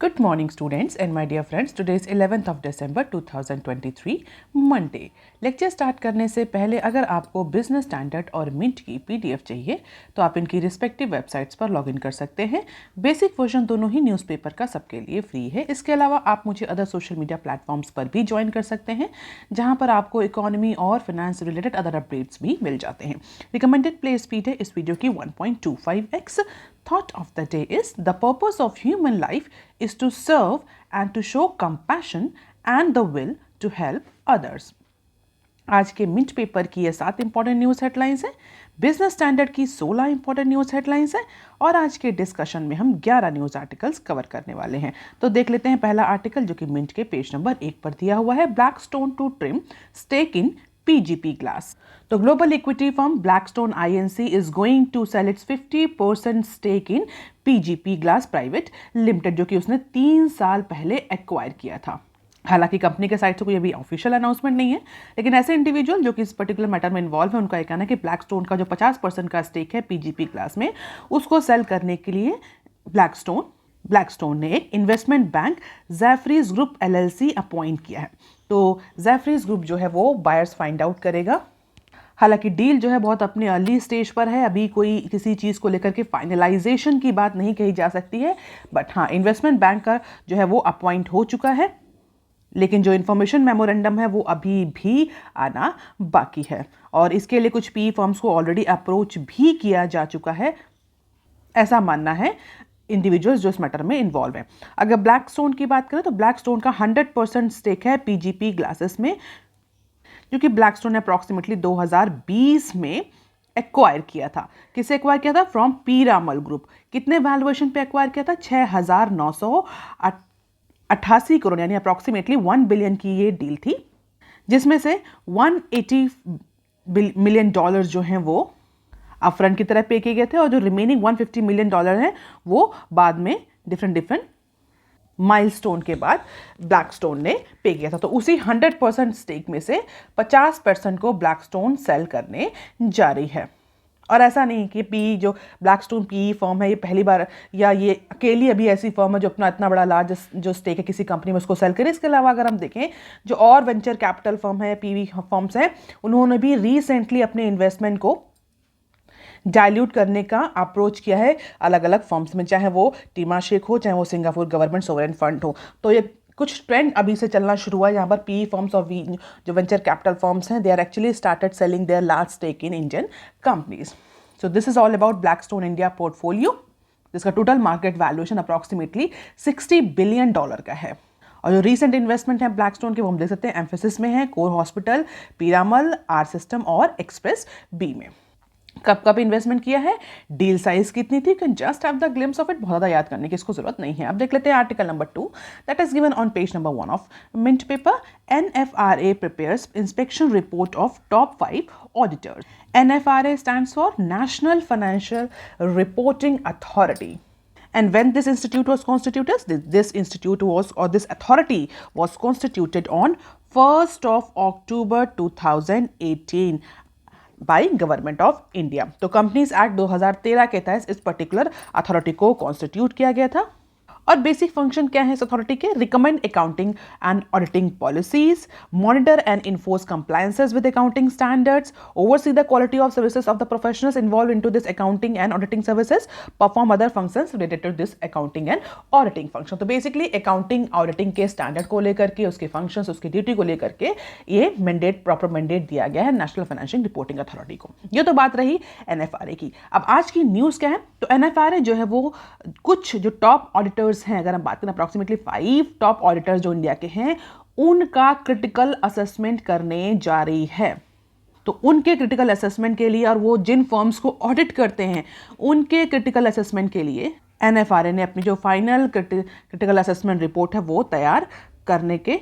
Good morning students and my dear friends. Today is 11th of December 2023 Monday. Lecture start करने से पहले अगर आपको बिजनेस स्टैंडर्ड और मिंट की पीडीएफ चाहिए तो आप इनकी रिस्पेक्टिव वेबसाइट्स पर लॉगिन कर सकते हैं। बेसिक वर्जन दोनों ही न्यूज़पेपर का सबके लिए फ्री है। इसके अलावा आप मुझे अदर सोशल मीडिया प्लेटफॉर्म्स पर भी ज्वाइन कर सकते हैं जहां पर आपको इकोनॉमी और फाइनेंस से रिलेटेड अदर अपडेट्स भी मिल जाते हैं। रिकमेंडेड प्ले स्पीड है इस वीडियो की 1.25x। Thought of the day is the purpose of human life is to serve and to show compassion and the will to help others. आज के mint paper की ये 7 इंपॉर्टेंट न्यूज़ हेडलाइंस हैं, Business standard की 16 important news headlines हैं और आज के डिस्कशन में हम 11 न्यूज़ आर्टिकल्स कवर करने वाले हैं। तो देख लेते हैं पहला आर्टिकल जो कि मिंट के पेज नंबर 1 पर दिया हुआ है। Blackstone to trim stake in PGP Glass. The global equity firm Blackstone INC is going to sell its 50% stake in PGP Glass Private Limited, जो कि उसने 3 साल पहले एक्वायर किया था। हालांकि कंपनी के साइड से कोई अभी ऑफिशियल अनाउंसमेंट नहीं है, लेकिन ऐसे इंडिविजुअल जो कि इस पर्टिकुलर मैटर में इन्वॉल्व है उनका ये कहना है कि ब्लैकस्टोन का जो 50% का स्टेक है PGP Glass में उसको सेल करने के लिए ब्लैकस्टोन ने एक investment bank Jefferies group LLC appoint किया है। तो ज़ेफरीज ग्रुप जो है वो बायर्स फाइंड आउट करेगा। हालांकि डील जो है बहुत अपने अर्ली स्टेज पर है, अभी कोई किसी चीज़ को लेकर के फाइनलाइजेशन की बात नहीं कही जा सकती है, बट हाँ इन्वेस्टमेंट बैंक का जो है वो अपॉइंट हो चुका है, लेकिन जो इन्फॉर्मेशन मेमोरेंडम है वो अभी भी आना बाकी है और इसके लिए कुछ PE फर्म्स को ऑलरेडी अप्रोच भी किया जा चुका है, ऐसा मानना है इंडिविजुअल्स जो इस मैटर में इन्वॉल्व है। अगर ब्लैकस्टोन की बात करें तो ब्लैकस्टोन का 100% स्टेक है PGP ग्लासेस में, जो कि ब्लैकस्टोन ने अप्रॉक्सीमेटली 2020 में एक्वायर किया था। किसे एक्वायर किया था? From Piramal group. कितने वैल्यूएशन पे एक्वायर किया था? 6,988 करोड़ यानी अप्रॉक्सीमेटली 1 बिलियन की ये डील थी, जिसमें से $180 मिलियन जो हैं वो अपफ्रंट की तरह पे किए गए थे और जो रिमेनिंग $150 मिलियन हैं वो बाद में डिफरेंट माइलस्टोन के बाद ब्लैकस्टोन ने पे किया था। तो उसी 100% स्टेक में से 50% को ब्लैकस्टोन सेल करने जा रही है। और ऐसा नहीं कि जो ब्लैकस्टोन PE फर्म है ये पहली बार या ये अकेली अभी ऐसी फर्म है जो अपना इतना बड़ा लार्ज जो स्टेक है किसी कंपनी में उसको सेल करे। इसके अलावा अगर हम देखें जो और वेंचर कैपिटल फर्म है, PE फर्म्स हैं, उन्होंने भी रिसेंटली अपने इन्वेस्टमेंट को डाइल्यूट करने का अप्रोच किया है अलग अलग फर्म्स में, चाहे वो टीमाशेक हो, चाहे वो सिंगापुर गवर्नमेंट सोवरेन फंड हो। तो ये कुछ ट्रेंड अभी से चलना शुरू हुआ है यहाँ पर PE फर्म्स और जो वेंचर कैपिटल फर्म्स हैं they are actually started selling their large stake in Indian companies. So this is all about Blackstone India portfolio, जिसका total market valuation approximately $60 billion का है। और जो रीसेंट इन्वेस्टमेंट है Blackstone के वो हम देख सकते हैं एम्फेसिस में है, core hospital, Piramal, R system और एक्सप्रेस बी में। कब इन्वेस्टमेंट किया है, डील साइज कितनी थी, can just have the glimpse of it, बहुत ज़्यादा याद करने की इसको जरूरत नहीं है। अब देख लेते हैं article number 2 that is given on page number 1 of Mint paper. NFRA prepares inspection report of top 5 auditors. NFRA stands for National Financial Reporting Authority. And when this institute was constituted, this authority was constituted on 1st of October 2018 by government of India. तो companies act 2013 के तहत इस particular authority को constitute किया गया था। और basic function क्या है इस अथॉरिटी के? Recommend accounting and auditing policies, monitor and enforce compliances with accounting standards, oversee the quality of services of the professionals involve into this accounting and auditing services, perform other functions related to this accounting and auditing function. तो basically accounting auditing के standard को लेकर के, उसके functions, उसकी duty को लेकर के ये प्रॉपर मैंडेट दिया गया है नेशनल फाइनेंशियल रिपोर्टिंग अथॉरिटी को। ये तो बात रही NFRA की। अब आज की न्यूज़ क्या है? तो NFRA जो है वो कुछ जो टॉप ऑडिटर्स हैं, अगर हम बात करें अप्रॉक्सीमेटली 5 टॉप ऑडिटर्स जो इंडिया के हैं, उनका क्रिटिकल असेसमेंट करने जा रही है। तो उनके क्रिटिकल असेसमेंट के लिए और वो जिन फर्म्स को ऑडिट करते हैं उनके क्रिटिकल असेसमेंट के लिए NFRA ने अपनी जो फाइनल क्रिटिकल असेसमेंट रिपोर्ट है वो तैयार करने के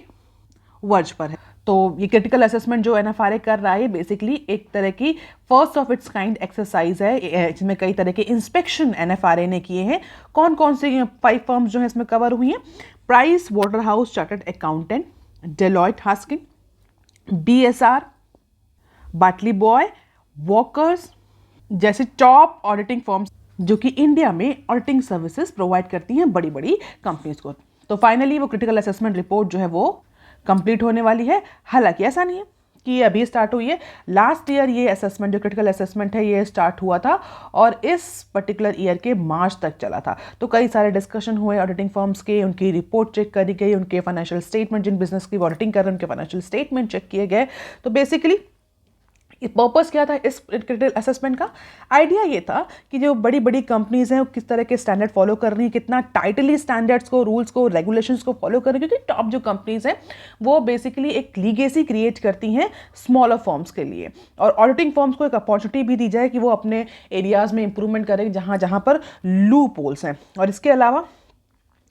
वर्ज पर है। तो ये क्रिटिकल असेसमेंट जो NFRA कर रहा है बेसिकली एक तरह की first of its kind exercise है, जिसमें कई तरह के इंस्पेक्शन NFRA ने किए हैं। कौन कौन से 5 फर्म्स जो हैं इसमें कवर हुई हैं? Price Waterhouse chartered accountant, Deloitte Haskins, BSR, Batliboi, Walkers जैसे टॉप ऑडिटिंग फर्म्स जो कि इंडिया में ऑडिटिंग सर्विसेज प्रोवाइड करती हैं बड़ी बड़ी कंपनीज को। तो फाइनली वो क्रिटिकल असेसमेंट रिपोर्ट जो है वो कंप्लीट होने वाली है। हालांकि ऐसा नहीं है कि ये अभी स्टार्ट हुई है, लास्ट ईयर ये असेसमेंट जो क्रिटिकल असेसमेंट है ये स्टार्ट हुआ था और इस पर्टिकुलर ईयर के मार्च तक चला था। तो कई सारे डिस्कशन हुए ऑडिटिंग फर्म्स के, उनकी रिपोर्ट चेक करी गई, उनके फाइनेंशियल स्टेटमेंट, जिन बिजनेस की ऑडिटिंग कर रहे हैं उनके फाइनेंशियल स्टेटमेंट चेक किए गए। तो बेसिकली पर्पस क्या था इस क्रिटिकल असेसमेंट का? आइडिया ये था कि जो बड़ी बड़ी कंपनीज हैं वो किस तरह के स्टैंडर्ड फॉलो कर रही हैं, कितना टाइटली स्टैंडर्ड्स को, रूल्स को, रेगुलेशंस को फॉलो कर रही है, क्योंकि टॉप जो कंपनीज हैं वो बेसिकली एक लीगेसी क्रिएट करती हैं स्मॉलर फर्म्स के लिए, और ऑडिटिंग फर्म्स को एक अपॉर्चुनिटी भी दी जाए कि वो अपने एरियाज में इंप्रूवमेंट करें जहाँ जहाँ पर लूप होल्स हैं, और इसके अलावा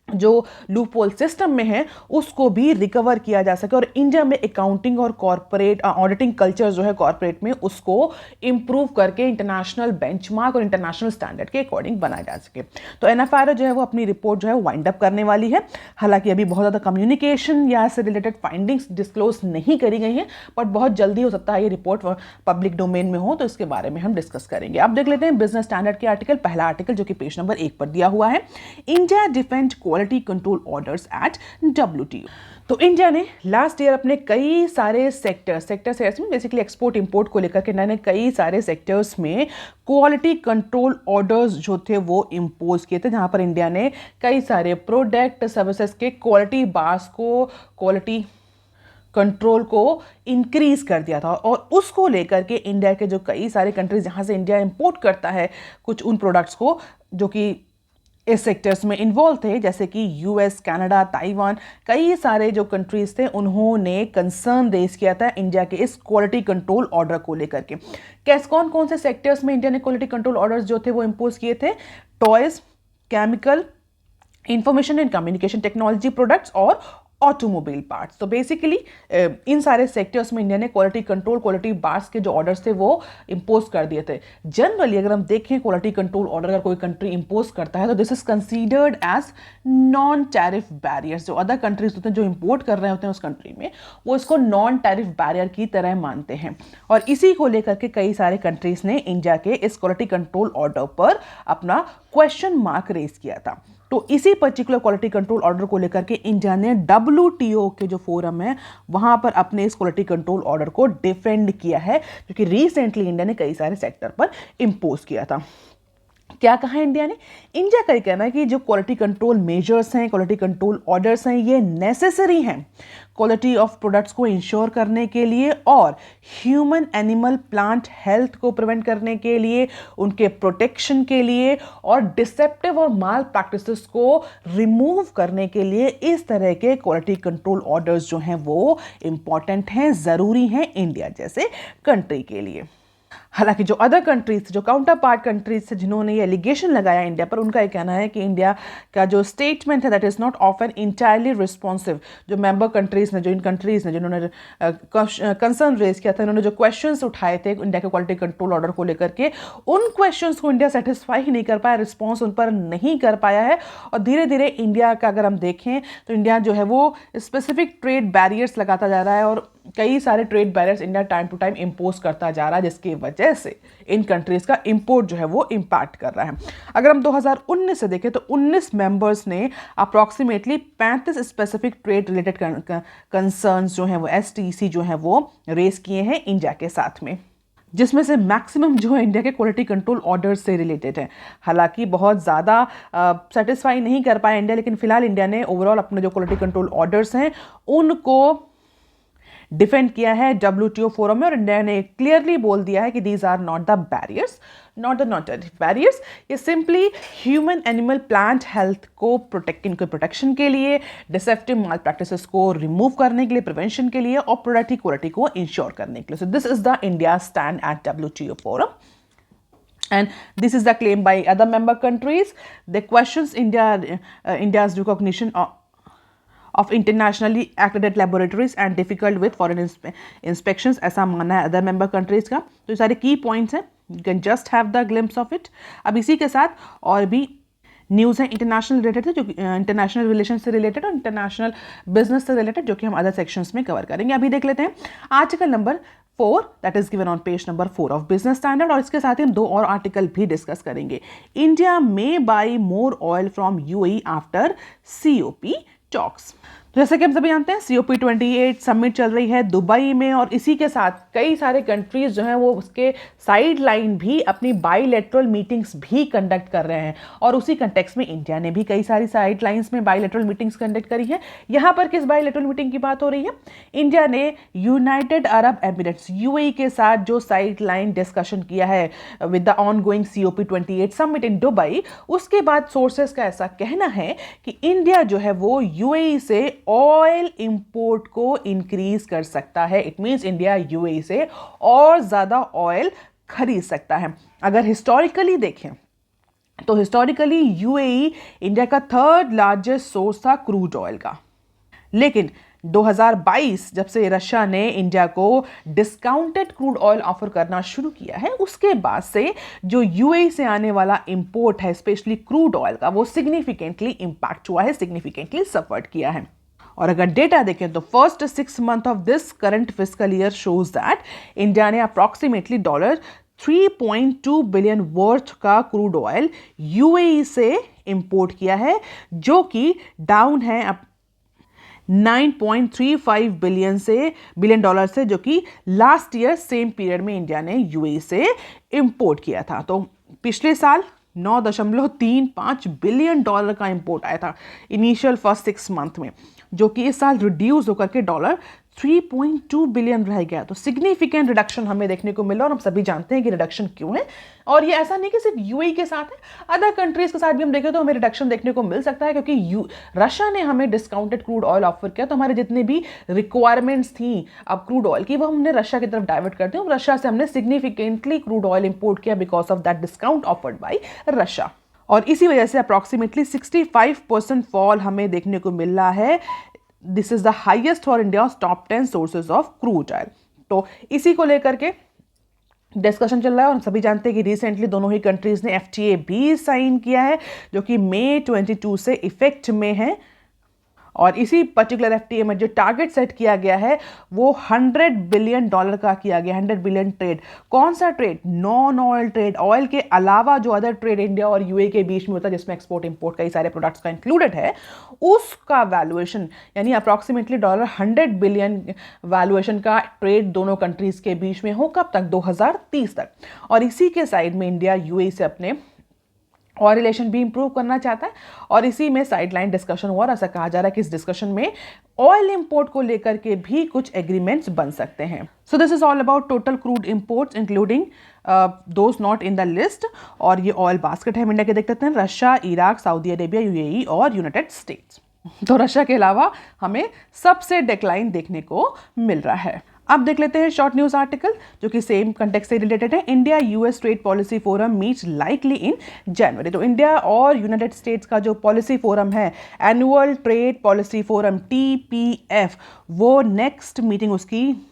जो लूपहोल सिस्टम में है उसको भी रिकवर किया जा सके, और इंडिया में अकाउंटिंग और कॉर्पोरेट ऑडिटिंग कल्चर जो है कॉर्पोरेट में उसको इंप्रूव करके इंटरनेशनल बेंचमार्क और इंटरनेशनल स्टैंडर्ड के अकॉर्डिंग बनाया जा सके। तो एनएफआरओ जो है वो अपनी रिपोर्ट जो है वाइंड अप करने वाली है। हालांकि अभी बहुत ज़्यादा कम्युनिकेशन या इससे रिलेटेड फाइंडिंग्स डिस्क्लोज नहीं करी गई हैं, बट बहुत जल्दी हो सकता है ये रिपोर्ट पब्लिक डोमेन में हो, तो इसके बारे में हम डिस्कस करेंगे। अब देख लेते हैं बिजनेस स्टैंडर्ड के आर्टिकल, पहला आर्टिकल जो कि पेज नंबर 1 पर दिया हुआ है, India defend quality control orders at WTO। तो इंडिया ने लास्ट ईयर अपने कई सारे सेक्टर्स में बेसिकली एक्सपोर्ट इंपोर्ट को लेकर के नए कई सारे सेक्टर्स में क्वालिटी कंट्रोल ऑर्डर्स जो थे वो इंपोज किए थे, जहां पर इंडिया ने कई सारे प्रोडक्ट सर्विसेज के क्वालिटी बार्स को, क्वालिटी कंट्रोल को इंक्रीज कर दिया था। और उसको लेकर के इंडिया के जो कई सारे कंट्रीज जहां से इंडिया इंपोर्ट करता है कुछ उन प्रोडक्ट्स को जो कि इस सेक्टर्स में इन्वॉल्व थे, जैसे कि यूएस, कनाडा, ताइवान, कई सारे जो कंट्रीज थे उन्होंने कंसर्न रेज किया था इंडिया के इस क्वालिटी कंट्रोल ऑर्डर को लेकर के। कौन कौन से सेक्टर्स में इंडिया ने क्वालिटी कंट्रोल ऑर्डर्स जो थे वो इंपोज किए थे? Toys, chemical, information and communication technology products और ऑटोमोबाइल पार्ट्स। तो बेसिकली इन सारे सेक्टर्स में इंडिया ने क्वालिटी कंट्रोल, क्वालिटी बार्स के जो ऑर्डर्स थे वो इंपोज कर दिए थे। जनरली अगर हम देखें क्वालिटी कंट्रोल ऑर्डर अगर कोई कंट्री इंपोज करता है तो this is considered as non tariff barriers. जो अदर कंट्रीज होते हैं जो इंपोर्ट कर रहे होते हैं उस कंट्री में, वो इसको नॉन टैरिफ बैरियर की तरह मानते हैं, और इसी को लेकर के कई सारे कंट्रीज ने इंडिया के इस क्वालिटी कंट्रोल ऑर्डर पर अपना क्वेश्चन मार्क रेज किया था। तो इसी पर्टिकुलर क्वालिटी कंट्रोल ऑर्डर को लेकर के इंडिया ने WTO के जो फोरम है वहां पर अपने इस क्वालिटी कंट्रोल ऑर्डर को डिफेंड किया है, क्योंकि रिसेंटली इंडिया ने कई सारे सेक्टर पर इंपोज किया था। क्या कहा इंडिया ने? इंडिया का कहना है कि जो क्वालिटी कंट्रोल मेजर्स हैं, क्वालिटी कंट्रोल ऑर्डर्स हैं, ये नेसेसरी हैं क्वालिटी ऑफ प्रोडक्ट्स को इंश्योर करने के लिए और ह्यूमन, एनिमल, प्लांट हेल्थ को प्रिवेंट करने के लिए, उनके प्रोटेक्शन के लिए और डिसेप्टिव और माल प्रैक्टिसेस को रिमूव करने के लिए इस तरह के क्वालिटी कंट्रोल ऑर्डर्स जो हैं वो इंपॉर्टेंट हैं, ज़रूरी हैं इंडिया जैसे कंट्री के लिए। हालांकि जो अदर कंट्रीज, जो काउंटर पार्ट कंट्रीज से जिन्होंने ये एलिगेशन लगाया इंडिया पर, उनका ये कहना है कि इंडिया का जो स्टेटमेंट है that is not often entirely responsive. जो मेंबर कंट्रीज ने, जो इन कंट्रीज ने जिन्होंने कंसर्न रेज किया था, इन्होंने जो क्वेश्चंस उठाए थे इंडिया के क्वालिटी कंट्रोल ऑर्डर को लेकर के, उन क्वेश्चंस को इंडिया सेटिस्फाई ही नहीं कर पाया, रिस्पॉन्स उन पर नहीं कर पाया है। और धीरे धीरे इंडिया का अगर हम देखें तो इंडिया जो है वो स्पेसिफिक ट्रेड बैरियर्स लगाता जा रहा है, और कई सारे trade barriers India time to time impose करता जा रहा है, जिसकी वजह से इन कंट्रीज का इंपोर्ट जो है वो इंपैक्ट कर रहा है। अगर हम 2019 से देखें तो 19 मेंबर्स ने approximately 35 specific trade related concerns जो हैं वो STC जो हैं वो रेस किए हैं इंडिया के साथ में, जिसमें से मैक्सिमम जो है इंडिया के क्वालिटी कंट्रोल ऑर्डर्स से रिलेटेड है। हालांकि बहुत ज़्यादा सेटिस्फाई नहीं कर पाया इंडिया, लेकिन फिलहाल इंडिया ने ओवरऑल अपने जो क्वालिटी कंट्रोल ऑर्डर्स हैं उनको डिफेंड किया है WTO फोरम में, और इंडिया ने क्लियरली बोल दिया है कि these are not the barriers, not the not barriers, ये simply human, animal, plant health को इनके प्रोटेक्शन के लिए, डिसेप्टिव माल प्रैक्टिसेस को रिमूव करने के लिए, प्रिवेंशन के लिए और प्रोडक्ट क्वालिटी को इंश्योर करने के लिए। सो this is the India stand at WTO forum. And this is the claim by other member countries. They questions India's recognition of internationally accredited laboratories and difficult with foreign inspections, ऐसा मानना है other member countries का। तो ये सारे की points हैं, you can just have the glimpse of it. अब इसी के साथ और भी न्यूज़ हैं इंटरनेशनल रिलेटेड, जो इंटरनेशनल रिलेशन से रिलेटेड और इंटरनेशनल बिजनेस से रिलेटेड, जो कि हम अदर सेक्शंस में कवर करेंगे। अभी देख लेते हैं article number 4 that is given on page number 4 of business standard, और इसके साथ ही हम 2 और आर्टिकल भी डिस्कस करेंगे। India may by more oil from UAE after COP talks. तो जैसे कि हम सभी जानते हैं COP28 समिट चल रही है दुबई में, और इसी के साथ कई सारे कंट्रीज जो हैं वो उसके साइड लाइन भी अपनी बाईलेटरल मीटिंग्स भी कंडक्ट कर रहे हैं, और उसी कंटेक्स्ट में इंडिया ने भी कई सारी साइड लाइन्स में बाईलेटरल मीटिंग्स कंडक्ट करी है। यहाँ पर किस बाईलेटरल मीटिंग की बात हो रही है? इंडिया ने यूनाइटेड अरब एमिरेट्स UAE के साथ जो साइड लाइन डिस्कशन किया है with the on going COP28 summit in Dubai, उसके बाद सोर्सेस का ऐसा कहना है कि इंडिया जो है वो UAE से ऑयल इंपोर्ट को इंक्रीज कर सकता है। इट मींस इंडिया UAE से और ज्यादा ऑयल खरीद सकता है। अगर हिस्टोरिकली देखें तो हिस्टोरिकली UAE इंडिया का थर्ड लार्जेस्ट सोर्स था क्रूड ऑयल का, लेकिन 2022 जब से रशिया ने इंडिया को डिस्काउंटेड क्रूड ऑयल ऑफर करना शुरू किया है, उसके बाद से जो UAE से आने वाला इंपोर्ट है स्पेशली क्रूड ऑयल का, वो सिग्निफिकेंटली इंपैक्ट हुआ है, सिग्निफिकेंटली सफर्ड किया है। और अगर डेटा देखें तो first 6 month of this current fiscal year shows that India ने अप्रॉक्सीमेटली $3.2 बिलियन वर्थ का क्रूड ऑयल UAE से इंपोर्ट किया है, जो कि डाउन है $9.35 बिलियन डॉलर से, जो कि लास्ट ईयर सेम पीरियड में इंडिया ने UAE से इंपोर्ट किया था। तो पिछले साल $9.35 बिलियन का इंपोर्ट आया था इनिशियल फर्स्ट 6 मंथ में, जो कि इस साल रिड्यूस होकर के $3.2 बिलियन रह गया। तो सिग्निफिकेंट रिडक्शन हमें देखने को मिला, और हम सभी जानते हैं कि रिडक्शन क्यों है। और ये ऐसा नहीं कि सिर्फ UAE के साथ है, अदर कंट्रीज के साथ भी हम देखें तो हमें रिडक्शन देखने को मिल सकता है, क्योंकि रशिया ने हमें डिस्काउंटेड क्रूड ऑयल ऑफर किया, तो हमारे जितने भी रिक्वायरमेंट्स थी अब क्रूड ऑयल की, वो हमने रशिया की तरफ डाइवर्ट कर दी, और रशिया से हमने सिग्निफिकेंटली क्रूड ऑयल इंपोर्ट किया because of that discount offered by Russia. और इसी वजह से अप्रॉक्सीमेटली 65% फॉल हमें देखने को मिल रहा है। This is the highest for India's top 10 sources of crude oil. तो इसी को लेकर के डिस्कशन चल रहा है, और हम सभी जानते हैं कि रिसेंटली दोनों ही कंट्रीज ने FTA भी साइन किया है, जो कि मई 22 से इफेक्ट में है। और इसी पर्टिकुलर FTA में जो टारगेट सेट किया गया है वो $100 बिलियन का किया गया, 100 बिलियन ट्रेड। कौन सा trade? Non oil trade, oil के अलावा जो अदर ट्रेड इंडिया और UAE के बीच में होता है, जिसमें एक्सपोर्ट इंपोर्ट कई सारे प्रोडक्ट्स का इंक्लूडेड है, उसका वैल्यूएशन यानी अप्रॉक्सीमेटली $100 बिलियन वैल्यूएशन का ट्रेड दोनों कंट्रीज के बीच में हो। कब तक? 2030 तक। और इसी के साइड में इंडिया UAE से अपने और रिलेशन भी इंप्रूव करना चाहता है, और इसी में साइडलाइन डिस्कशन हुआ, और ऐसा कहा जा रहा है कि इस डिस्कशन में ऑयल इंपोर्ट को लेकर के भी कुछ एग्रीमेंट्स बन सकते हैं। सो this is all about total crude imports including those not in the list. और ये ऑयल बास्केट है इंडिया के, देख सकते हैं Russia, Iraq, Saudi Arabia, UAE और यूनाइटेड स्टेट्स। तो रशिया के अलावा हमें सबसे डिक्लाइन देखने को मिल रहा है। अब देख लेते हैं शॉर्ट न्यूज आर्टिकल जो कि सेम कंटेक्स्ट से रिलेटेड है। India US trade policy forum meets likely in January. तो इंडिया और यूनाइटेड स्टेट्स का जो पॉलिसी फोरम है, annual trade policy forum TPF, वो नेक्स्ट मीटिंग उसकी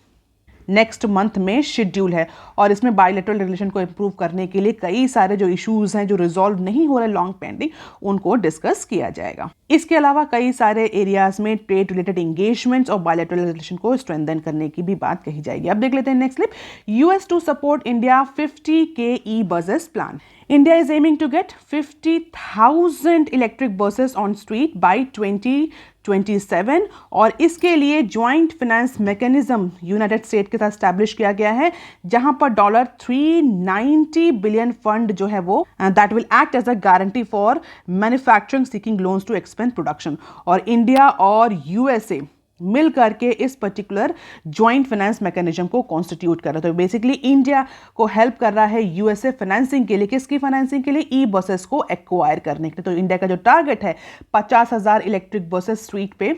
नेक्स्ट मंथ में शेड्यूल है, और इसमें बायलैटरल रिलेशन को इंप्रूव करने के लिए कई सारे जो इश्यूज हैं जो रिजॉल्व नहीं हो रहे लॉन्ग पेंडिंग, उनको डिस्कस किया जाएगा। इसके अलावा कई सारे एरियाज में ट्रेड रिलेटेड एंगेजमेंट्स और बायलैटरल रिलेशन को स्ट्रेंथन करने की भी बात कही जाएगी। अब देख लेते हैं next clip. US to support India 50K e-buses plan. India is aiming to get 50,000 electric buses on street by 2027, और इसके लिए joint finance mechanism United state के साथ स्टैब्लिश किया गया है, जहां पर $390 बिलियन फंड जो है वो that will act as a guarantee for manufacturing seeking loans to expand production. और इंडिया और USA मिल करके इस पर्टिकुलर ज्वाइंट फाइनेंस मैकेनिज्म को कॉन्स्टिट्यूट कर रहा है। तो बेसिकली इंडिया को हेल्प कर रहा है USA फाइनेंसिंग के लिए। किसकी फाइनेंसिंग के लिए? ई-बसेस को एक्वायर करने के लिए। तो इंडिया का जो टारगेट है 50,000 इलेक्ट्रिक बसेस स्ट्रीट पे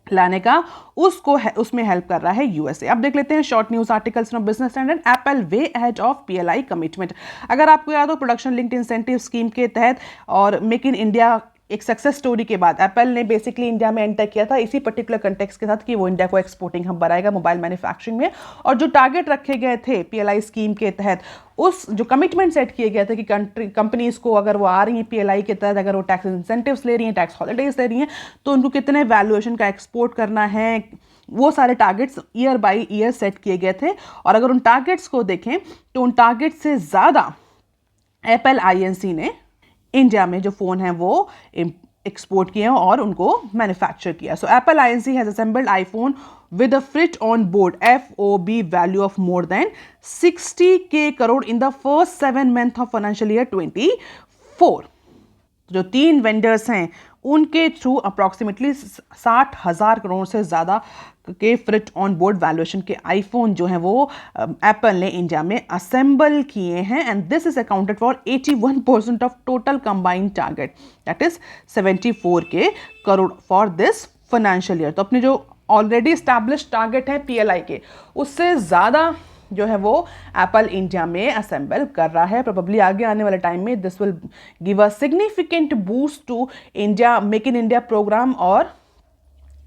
लाने का, उसमें हेल्प कर रहा है USA। अब देख लेते हैं short news articles from business standard. Apple way ahead of PLI commitment. अगर आपको याद हो, प्रोडक्शन लिंक्ड इंसेंटिव स्कीम के तहत और मेक इन इंडिया एक सक्सेस स्टोरी के बाद एप्पल ने बेसिकली इंडिया में एंटर किया था इसी पर्टिकुलर कंटेक्स्ट के साथ कि वो इंडिया को एक्सपोर्टिंग हब बनाएगा मोबाइल मैन्युफैक्चरिंग में। और जो टारगेट रखे गए थे PLI स्कीम के तहत, उस जो कमिटमेंट सेट किए गए थे कि कंपनीज को अगर वो आ रही हैं PLI के तहत, अगर वो टैक्स इंसेंटिव्स ले रही हैं, टैक्स हॉलीडेज ले रही हैं, तो उनको कितने वैल्यूएशन का एक्सपोर्ट करना है, वो सारे targets year by year set किए गए थे। और अगर उन टारगेट्स को देखें तो उन टारगेट से ज़्यादा एप्पल INC ने इंडिया में जो फ़ोन है वो एक्सपोर्ट किए हैं और उनको मैन्युफैक्चर किया। So Apple Inc has assembled iPhone with a freight on board FOB value of more than 60K crore in the first 7 months of financial year 24। जो 3 वेंडर्स हैं उनके थ्रू अप्रॉक्सीमेटली 60,000 करोड़ से ज़्यादा के फ्रिट ऑन बोर्ड वैल्यूएशन के iPhone जो हैं वो एप्पल ने इंडिया में असेंबल किए हैं, and this is accounted for 81% of total combined target, that is 74K crore for this financial year. तो अपने जो ऑलरेडी स्टैब्लिश टारगेट है पीएलआई के, उससे ज़्यादा जो है वो एप्पल इंडिया में असेंबल कर रहा है। प्रोबेबली आगे आने वाले टाइम में this will give a significant boost to India make in India programme और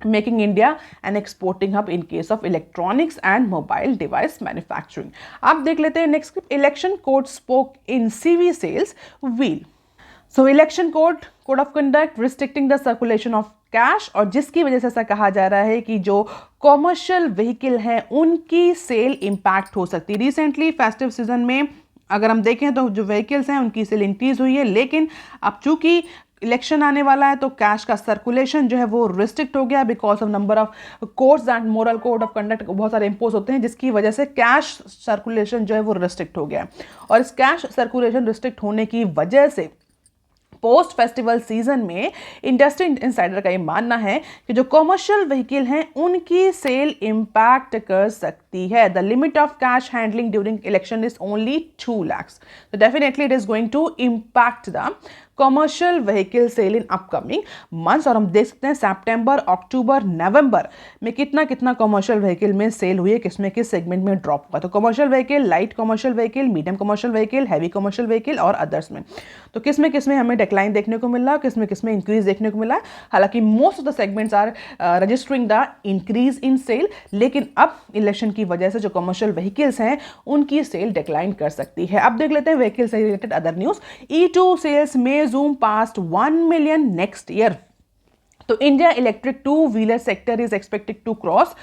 making India an exporting hub in case of electronics and mobile device manufacturing. अब देख लेते हैं next clip. Election code spoke in CV sales wheel. So election code of conduct restricting the circulation of cash, और जिसकी वजह से ऐसा कहा जा रहा है कि जो कॉमर्शियल व्हीकल हैं उनकी सेल इंपैक्ट हो सकती है। रिसेंटली फेस्टिव सीजन में अगर हम देखें तो जो व्हीकल्स हैं उनकी सेल इंक्रीज हुई है, लेकिन अब चूंकि इलेक्शन आने वाला है तो कैश का सर्कुलेशन जो है वो रिस्ट्रिक्ट हो गया because of number of codes and moral code of conduct बहुत सारे इंपोज होते हैं, जिसकी वजह से कैश सर्कुलेशन जो है वो रिस्ट्रिक्ट हो गया। और इस कैश सर्कुलेशन रिस्ट्रिक्ट होने की वजह से पोस्ट फेस्टिवल सीजन में इंडस्ट्री इंसाइडर का ये मानना है कि जो कॉमर्शियल व्हीकल हैं उनकी सेल इंपैक्ट कर सकती है। The limit of cash handling during election is only 2 lakhs, तो definitely it is going to impact the commercial vehicle sale in upcoming months. और हम देख सकते हैं सितंबर, अक्टूबर, नवंबर में कितना कॉमर्शियल व्हीकल में सेल हुई है, किसमें किस सेगमेंट में ड्रॉप हुआ। तो commercial vehicle, light commercial vehicle, medium commercial vehicle, heavy commercial vehicle और अदर्स में, तो किसमें हमें डिक्लाइन देखने को मिला है, किसमें इंक्रीज देखने को मिला है। हालांकि most of the segments are registering the increase in sale, लेकिन अब इलेक्शन की वजह से जो कॉमर्शियल व्हीकल्स हैं उनकी सेल डिक्लाइन कर सकती है। अब देख लेते हैं व्हीकल से related other news. E2 sales में zoom past 1 million next year। तो India electric two wheeler sector is expected to cross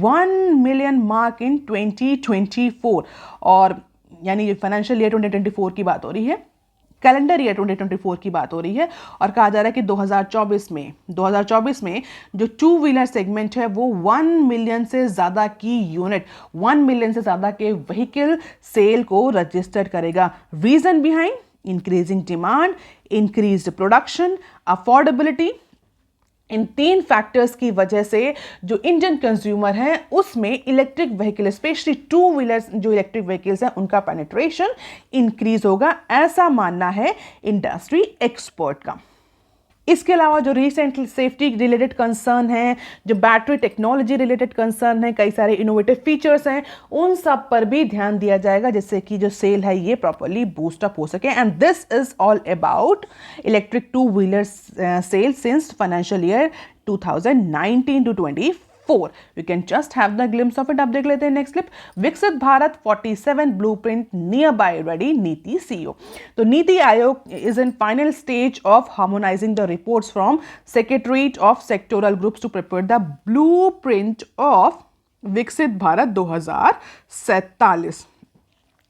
1 million mark in 2024, और यानी फाइनेंशियल ईयर 2024 की बात हो रही है, कैलेंडर ईयर 2024 की बात हो रही है। और कहा जा रहा है कि 2024 में जो 2-व्हीलर सेगमेंट है वो 1 मिलियन से ज़्यादा की यूनिट, 1 मिलियन से ज़्यादा के व्हीकल सेल को रजिस्टर करेगा। Reason behind increasing demand, increased production, affordability, इन 3 फैक्टर्स की वजह से जो इंडियन कंज्यूमर है उसमें इलेक्ट्रिक व्हीकल स्पेशली 2-व्हीलर्स जो इलेक्ट्रिक व्हीकल्स हैं उनका पेनिट्रेशन इंक्रीज होगा, ऐसा मानना है इंडस्ट्री एक्सपर्ट का। इसके अलावा जो रिसेंट सेफ्टी रिलेटेड कंसर्न है, जो बैटरी टेक्नोलॉजी रिलेटेड कंसर्न है, कई सारे इनोवेटिव फीचर्स हैं, उन सब पर भी ध्यान दिया जाएगा जिससे कि जो सेल है ये प्रॉपर्ली बूस्ट अप हो सके। And this is all about electric two wheeler sale since financial year 2019 to 24। You can just have the glimpse of it। अब देख लेते हैं next clip. Viksit Bharat 47 blueprint near by ready, NITI CEO। तो NITI Aayog is in final stage of harmonising the reports from secretariat of sectoral groups to prepare the blueprint of Viksit Bharat 2047।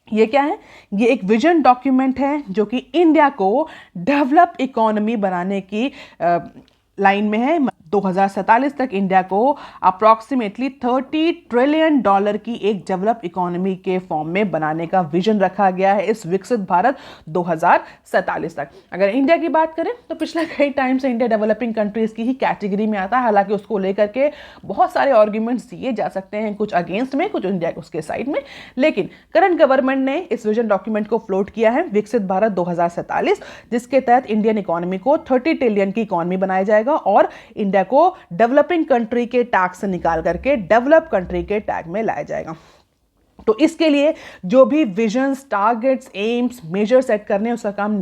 ये क्या है? ये एक विजन डॉक्यूमेंट है जो कि इंडिया को डेवलप इकोनॉमी बनाने की लाइन में है। 2047 तक इंडिया को अप्रॉक्सीमेटली $30 ट्रिलियन की एक डेवलप इकोनॉमी के फॉर्म में बनाने का विजन रखा गया है इस विकसित भारत 2047 तक। अगर इंडिया की बात करें तो पिछले कई टाइम से इंडिया डेवलपिंग कंट्रीज की ही कैटेगरी में आता है। हालांकि उसको लेकर के बहुत सारे आर्ग्यूमेंट्स दिए जा सकते हैं, कुछ अगेंस्ट में, कुछ इंडिया उसके साइड में, लेकिन करंट गवर्नमेंट ने इस विजन डॉक्यूमेंट को फ्लोट किया है विकसित भारत 2047, जिसके तहत इंडियन इकोनॉमी को 30 ट्रिलियन की इकोनॉमी बनाया जाएगा और इंडिया को डेवलपिंग कंट्री के टैग से निकाल करके डेवलप कंट्री के टैग में लाया जाएगा। तो इसके लिए जो भी visions, targets, aims, major set करने उसका काम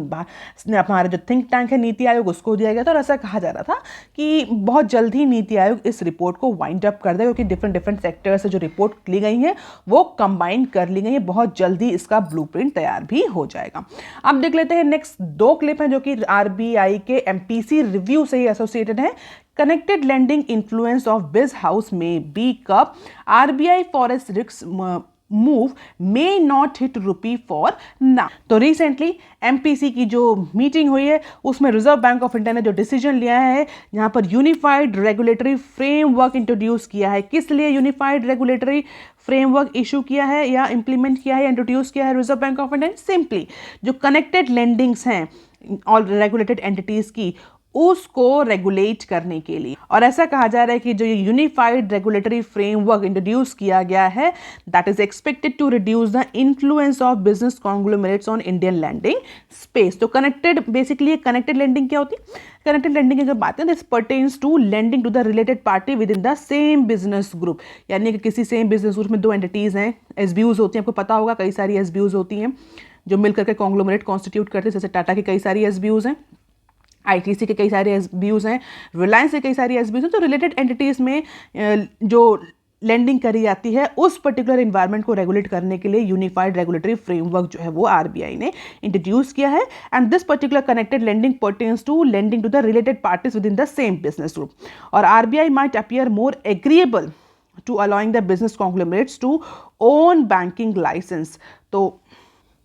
हमारा जो थिंक टैंक है नीति आयोग उसको दिया गया था। और ऐसा कहा जा रहा था कि बहुत जल्द ही नीति आयोग इस रिपोर्ट को वाइंड अप कर देगा, क्योंकि डिफरेंट सेक्टर से जो रिपोर्ट ली गई है वो कंबाइन कर ली गई है। बहुत जल्दी इसका ब्लूप्रिंट तैयार भी हो जाएगा। अब देख लेते हैं नेक्स्ट 2 क्लिप हैं जो कि RBI के MPC रिव्यू से ही एसोसिएटेड है। Connected lending influence of Biz House may be कब RBI forex risk move may not hit rupee for now. तो रिसेंटली MPC की जो मीटिंग हुई है उसमें रिजर्व बैंक ऑफ इंडिया ने जो डिसीजन लिया है यहाँ पर यूनिफाइड रेगुलेटरी फ्रेमवर्क इंट्रोड्यूस किया है। किस लिए यूनिफाइड रेगुलेटरी फ्रेमवर्क इशू किया है या इंप्लीमेंट किया है या इंट्रोड्यूस किया है रिजर्व बैंक ऑफ इंडिया ने? सिंपली जो कनेक्टेड लेंडिंग्स हैं ऑल रेगुलेटेड एंटिटीज की उसको रेगुलेट करने के लिए। और ऐसा कहा जा रहा है कि जो ये यूनिफाइड रेगुलेटरी फ्रेमवर्क इंट्रोड्यूस किया गया है that is expected to reduce the influence of business conglomerates on Indian landing space. तो कनेक्टेड, बेसिकली कनेक्टेड लेंडिंग क्या होती है? कनेक्टेड लेंडिंग की अगर बात करें, this pertains to lending to the related party within the same business group, यानी कि किसी सेम बिजनेस ग्रुप में दो एंटिटीज हैं, एसबीयूज होती हैं, आपको पता होगा कई सारी एसबीयूज होती हैं जो मिलकर के कॉन्ग्लोमरेट कॉन्स्टिट्यूट करते हैं। जैसे टाटा की कई सारी एसबीयूज हैं, आईटीसी के कई सारे एसबीयूज हैं, रिलायंस के कई सारी एसबीयूज हैं। तो रिलेटेड एंटिटीज में जो लेंडिंग करी जाती है उस पर्टिकुलर इन्वायरमेंट को रेगुलेट करने के लिए यूनिफाइड रेगुलेटरी फ्रेमवर्क जो है वो आरबीआई ने इंट्रोड्यूस किया है। And this particular connected lending pertains to lending to the related parties within the same business group. और RBI might appear more agreeable to allowing the business conglomerates to own banking licence. तो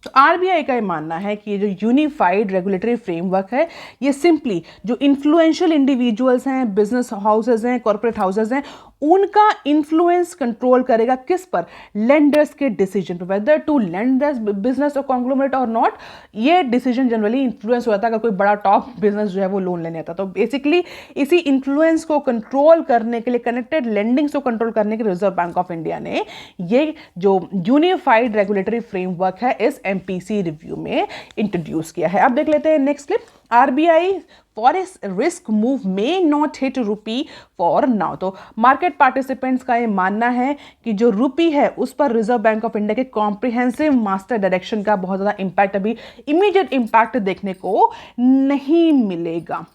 RBI का ये मानना है कि ये जो unified regulatory framework है ये सिंपली जो इन्फ्लुएंशियल इंडिविजुअल्स हैं, बिजनेस हाउसेज हैं, कॉर्पोरेट हाउसेज हैं, उनका इन्फ्लुएंस कंट्रोल करेगा किस पर? लेंडर्स के डिसीजन पर, whether to lend the business or conglomerate or not. ये डिसीजन जनरली इन्फ्लुएंस होता है अगर कोई बड़ा टॉप बिजनेस जो है वो लोन लेने आता। तो बेसिकली इसी इन्फ्लुएंस को कंट्रोल करने के लिए, कनेक्टेड लेंडिंग्स को कंट्रोल करने के लिए रिजर्व बैंक ऑफ इंडिया ने ये जो यूनिफाइड रेगुलेटरी फ्रेमवर्क है इस MPC रिव्यू में इंट्रोड्यूस किया है। अब देख लेते हैं next clip. RBI forex risk move may not hit रूपी फॉर नाउ। तो मार्केट पार्टिसिपेंट्स का ये मानना है कि जो रूपी है उस पर रिजर्व बैंक ऑफ इंडिया के कॉम्प्रिहेंसिव मास्टर डायरेक्शन का बहुत ज़्यादा इंपैक्ट, अभी इमीडिएट इंपैक्ट देखने को नहीं मिलेगा।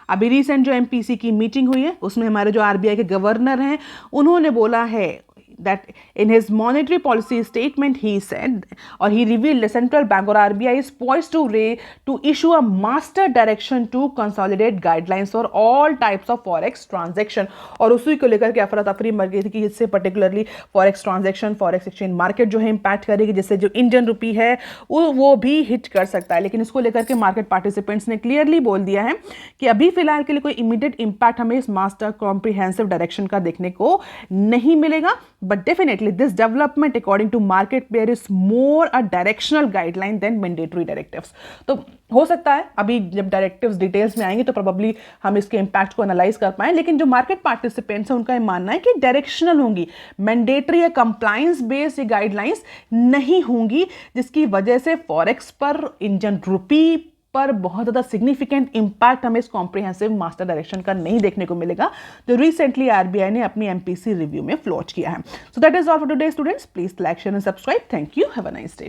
अभी रिसेंट जो MPC की मीटिंग हुई है उसमें हमारे जो आरबीआई के गवर्नर हैं उन्होंने बोला है that in his monetary policy statement he said, or he revealed the central bank or RBI is poised to issue a master direction to consolidate guidelines for all types of forex transaction। और उसी को लेकर के अफरा तफरी much गई थी कि इससे particularly forex transaction, forex exchange market जो है इम्पैक्ट करेगी, जिससे जो इंडियन रुपी है वो भी हिट कर सकता है। लेकिन इसको लेकर के मार्केट पार्टिसिपेंट्स ने क्लियरली बोल दिया है कि अभी फिलहाल के लिए कोई इमीडिएट इम्पैक्ट हमें इस मास्टर कॉम्प्रिहेंसिव डायरेक्शन का देखने को नहीं मिलेगा। But definitely this development according to market pair is more a directional guideline than mandatory directives। तो हो सकता है अभी जब डायरेक्टिव्स डिटेल्स में आएंगे तो प्रोबेबली हम इसके इम्पैक्ट को एनालाइज कर पाएं, लेकिन जो मार्केट पार्टिसिपेंट्स हैं उनका ये मानना है कि डायरेक्शनल होंगी, मैंडेटरी या कंप्लायंस बेस्ड ये गाइडलाइंस नहीं होंगी, जिसकी वजह से फॉरेक्स पर, इंडियन रुपी पर बहुत ज़्यादा सिग्निफिकेंट इंपैक्ट हमें इस कॉम्प्रिहेंसिव मास्टर डायरेक्शन का नहीं देखने को मिलेगा जो रिसेंटली आरबीआई ने अपनी MPC रिव्यू में फ्लोट किया है। So that is all for today students. Please like, share and subscribe. Thank you. Have a nice day.